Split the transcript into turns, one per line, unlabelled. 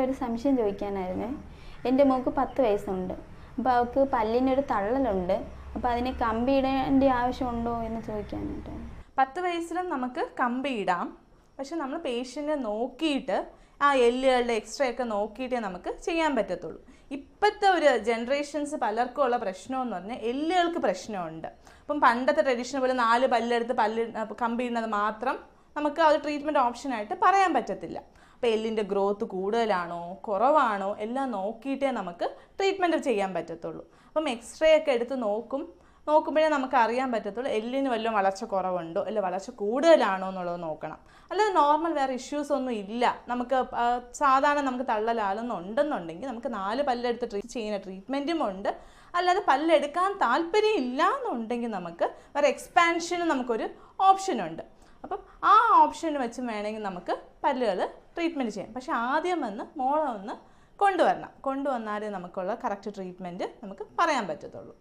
ഒരു സംശയം ചോദിക്കാനായിരുന്നേ. എൻ്റെ മോൾക്ക് 10 വയസ്സുണ്ട്. അപ്പോൾ അവൾക്ക് പല്ലിനൊരു തള്ളലുണ്ട്. അപ്പോൾ അതിന് കമ്പി ഇടേണ്ട ആവശ്യമുണ്ടോ എന്ന് ചോദിക്കാനായിട്ടാണ്.
10 വയസ്സിലും നമുക്ക് കമ്പി ഇടാം. പക്ഷെ നമ്മൾ പേഷ്യൻറ്റിനെ നോക്കിയിട്ട് ആ എല്ലുകളുടെ എക്സ്റേ ഒക്കെ നോക്കിയിട്ടേ നമുക്ക് ചെയ്യാൻ പറ്റത്തുള്ളൂ. ഇപ്പോഴത്തെ ഒരു ജനറേഷൻസ് പലർക്കും ഉള്ള പ്രശ്നമെന്ന് പറഞ്ഞാൽ എല്ലുകൾക്ക് പ്രശ്നമുണ്ട്. അപ്പം പണ്ടത്തെ ട്രഡീഷണൽ പോലെ 4 പല്ലെടുത്ത് കമ്പി ഇടുന്നത് മാത്രം നമുക്ക് ആ ഒരു ട്രീറ്റ്മെൻറ്റ് ഓപ്ഷനായിട്ട് പറയാൻ പറ്റത്തില്ല. അപ്പോൾ എല്ലിൻ്റെ ഗ്രോത്ത് കൂടുതലാണോ കുറവാണോ എല്ലാം നോക്കിയിട്ടേ നമുക്ക് ട്രീറ്റ്മെൻറ്റ് ചെയ്യാൻ പറ്റത്തുള്ളൂ. അപ്പം എക്സ്റേ ഒക്കെ എടുത്ത് നോക്കുമ്പോഴേ നമുക്ക് അറിയാൻ പറ്റത്തുള്ളൂ എല്ലിന് വല്ലതും വളർച്ച കുറവുണ്ടോ അല്ല വളർച്ച കൂടുതലാണോ എന്നുള്ളത് നോക്കണം. അല്ലാതെ നോർമൽ വേറെ ഇഷ്യൂസ് ഒന്നും ഇല്ല, നമുക്ക് സാധാരണ നമുക്ക് തള്ളലാകുന്നുണ്ടെന്നുണ്ടെങ്കിൽ നമുക്ക് 4 പല്ലെടുത്ത് ചെയ്യുന്ന ട്രീറ്റ്മെൻറ്റും ഉണ്ട്. അല്ലാതെ പല്ലെടുക്കാൻ താല്പര്യം ഇല്ല എന്നുണ്ടെങ്കിൽ നമുക്ക് വേറെ എക്സ്പാൻഷന് നമുക്കൊരു ഓപ്ഷനുണ്ട്. അപ്പം ആ ഓപ്ഷൻ വെച്ച് വേണമെങ്കിൽ നമുക്ക് പല്ലുകൾ ട്രീറ്റ്മെൻറ്റ് ചെയ്യാം. പക്ഷേ ആദ്യം മോളെ ഒന്ന് കൊണ്ടുവന്നാലേ നമുക്കുള്ള കറക്റ്റ് ട്രീറ്റ്മെൻറ്റ് നമുക്ക് പറയാൻ പറ്റത്തുള്ളൂ.